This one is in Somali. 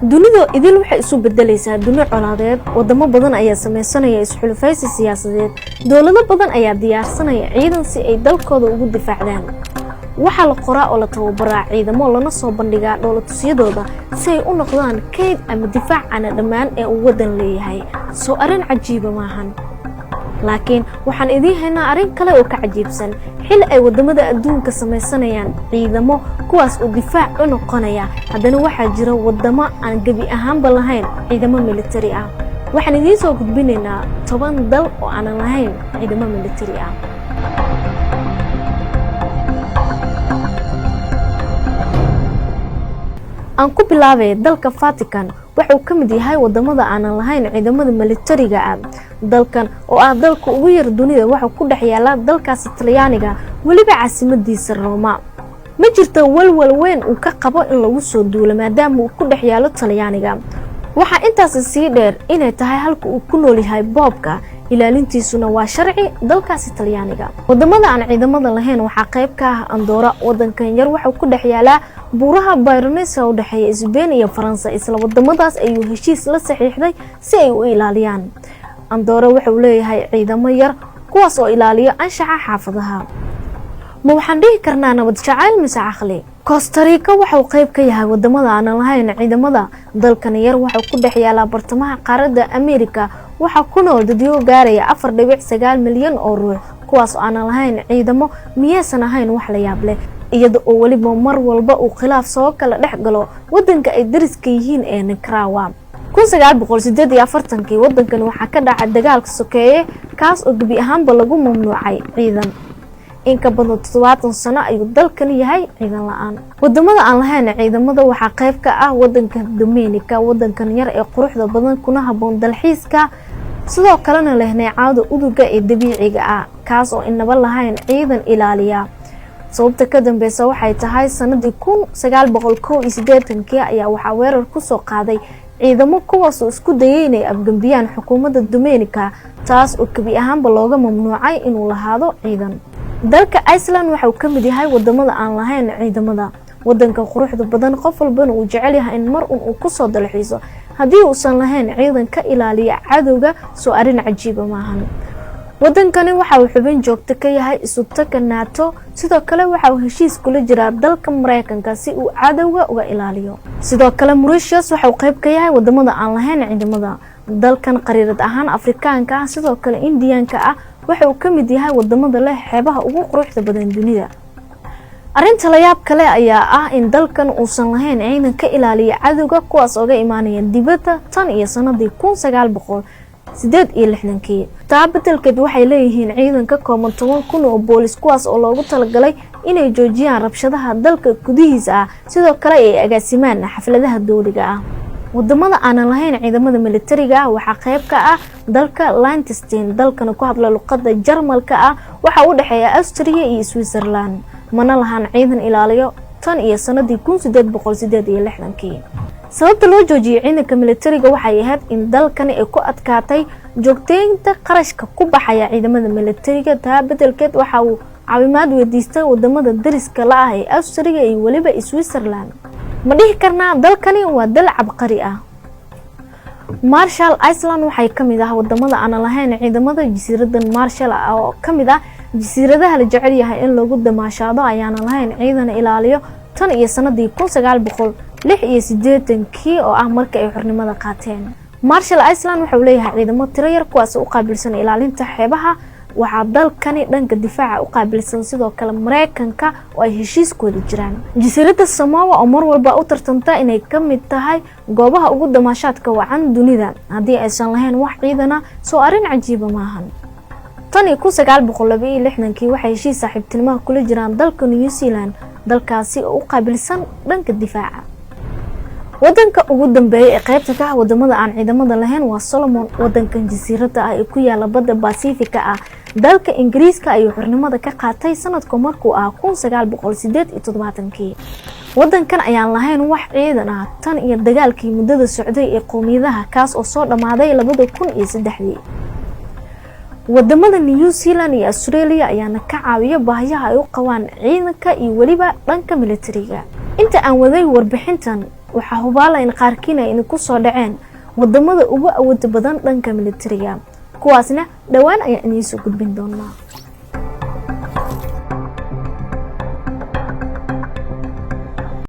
dunidu idil waxay isu bedelaysaa dunia colaadeed wadamo badan ayaa sameeysanaya isxulufaysi siyaasadeed dawlado badan ayaa diyaarsanaya ciidan si ay dalkooda ugu difaacdaan waxa la qoraa oo la tababaraa ciidamo lana soo bandhigaa dawlad-tusiyadooda si ay u noqdaan kayd ama difaac aan dhammaan ee uu wadan leeyahay soo arin cajiib maahan laakiin waxaan idin haynaa arin kale oo ka cajiibsan xil ay wadamada adduunka sameeysanayaan ciidamo kuwaas oo difaac u noqonaya haddana waxa jira wadamo aan gabi ahaanba lahayn ciidamo military ah waxaan idin soo gudbinaynaa 10 dal oo aan lahayn ciidamo military ah aan ku bilaabay dalka Vatican wuxuu ka mid yahay wadamada aan lahayn ciidamada militariga ah dalkan oo ah dalka ugu yar dunida waxa ku dhex yaala dalkaas Talyaaniga waliba caasimadiisa Roma ma jirto walwal weyn uu ka qabo in lagu soo duulo maadaama uu ku dhex yaalo Talyaaniga waxa intaas sii dheer inay tahay halka uu ku nool yahay boobka ilaalintiisuna waa sharci dalkaas Talyaaniga wadamada aan ciidamada lahayn waxa qayb ka ah Andorra wadankan yar waxa ku dhex yaala buuraha Pyrenees oo dhaxeeya Spain iyo Faransa isla wadamadaas ayuu heshiis la saxiixday si ay u ilaaliyaan Andorra wuxuu leeyahay ciidamo yar kuwaas oo ilaaliyo anshaxa xaafadaha ma waxaan dhihi karnaa nabad jacayl mise aqli Costa Rica wuxuu qayb ka yahay wadamada aan lahayn ciidamada dalkan yar waxa ku dhex yaala bartamaha qaaradda America waxa ku nool dadyo gaaraya 4.9 milyan oo ruux kuwaas oo aan lahayn ciidamo miyaysan ahayn wax la yaab leh iyada oo waliba mar walba uu khilaaf soo kala dhex galo wadanka ay dariska yihiin ee Nicaragua 1948 wadankan waxa ka dhacay dagaalka sokeeye kaas oo gabi ahaanba lagu mamnuucay ciidan in ka badan 70 sano ayuu dalkan yahay ciidan la'aan wadamada aan lahayn ciidamada waxa qayb ka ah wadanka Dominica wadankan yar ee quruxda badan kuna haboon dalxiiska sidoo kalena leh neecawda uduga ee dabiiciga ah kaas oo inaba lahayn ciidan ilaaliya sababta ka dambaysa waxay tahay sanadii 1981 ayaa waxa weerar ku soo qaaday ciidamo kuwaas oo isku dayay inay afgambiyaan xukuumadda Dominica taas oo kabi ahaanba looga mamnuucay inuu lahaado ciidan dalka Iceland waxa uu ka mid yahay wadamada aan lahayn ciidamada wadanka quruxda badan qof walba uu jecel yahay in mar uu ku soo dalxiiso hadii uusan lahayn ciidan ka ilaaliya cadawga soo arin cajiib maahan wadankani waxa uu xubin joogto ka yahay isu taga NATO sidoo kale waxa uu heshiis kula jira dalka Mareykanka si uu cadawga uga ilaaliyo sidoo kale Mauritius waxa uu qayb ka yahay wadamada aan lahayn ciidamada dalkan qariirad ahaan Afrikaanka sidoo kale Indianka ah waxa uu ka mid yahay wadamada leh xeebaha ugu quruxda badan dunida arinta la yaab kale ayaa ah in dalkan uusan lahayn ciidan ka ilaaliya cadawga kuwaas oo ga imaanaya dibadda tan iyo sanadii 1968 taabadelkeed waxay leeyihiin ciidan ka kooban 10,000 oo boolis kuwaas oo loogu talagalay inay joojiyaan rabshadaha dalka gudihiisa ah sidoo kale ay agaasimaan xafladaha dawliga ah wadamada aan lahayn ciidamada militariga waxa qayb ka ah dalka Liechtenstein dalkan ku hadla luqadda Jarmalka ah waxa u dhaxeeya Austria iyo Switzerland mana lahan ciidan ilaaliyo tan iyo sanadii 1868 sababta loo joojiyay ciidanka militariga waxay ahayd in dalkan ay ku adkaatay joogteynta qarashka ku baxaya ciidamada militariga taa bedelkeed waxa uu caawimaad weydiistay wadamada dariska la ah ee Austria iyo waliba Switzerland ma dhihi karnaa dalkani waa dal cabqari ah Marshall Island waxay kamid ah wadamada aan lahayn ciidamada jasiiradan Marshall oo kamid ah jasiiradaha la jecel yahay in lagu damaashaado ayaan lahayn ciidan ilaaliyo tan iyo sanadii 1986 oo ah markii ay xornimada qaateen Marshall Island wuxuu leeyahay ciidamo tiro yar kuwaas oo qaabilsan ilaalinta xeebaha waxa dalkani dhanka difaaca u qaabilsan sidoo kale Mareykanka oo ay heshiis ku wada jiraan jasiiradda Samoa oo mar walba u tartanta inay ka mid tahay goobaha ugu damaashaadka wacan dunida hadii aysan lahayn wax ciidan ah soo arin cajiib maahan tan iyo 1962 waxay heshiis saaxiibtinimo kula jiraan dalka New Zealand dalkaasi oo u qaabilsan dhanka difaaca wadanka ugu dambeeyay ee qaybta ka ah wadamada aan ciidamada lahayn waa Solomon wadankan jasiiradda ah ee ku yaala badda Pacifica ah dalka Ingiriiska ayuu xornimada ka qaatay sanadka markuu ah 1978 wadankan ayaan lahayn wax ciidan ah tan iyo dagaalkii muddada socday ee qowmiyadaha kaas oo soo dhamaaday 2003 wadamada New Zealand iyo Australia ayaana ka caawiya baahiyaha ay u qabaan ciidanka iyo waliba dhanka militariga inta aan waday warbixintan waxaa hubaala in qaarkiina ay ku soo dhaceen wadamada ugu awood badan dhanka militariga kuwaasna dhawaan ayaa inii soo gudbin doonaa.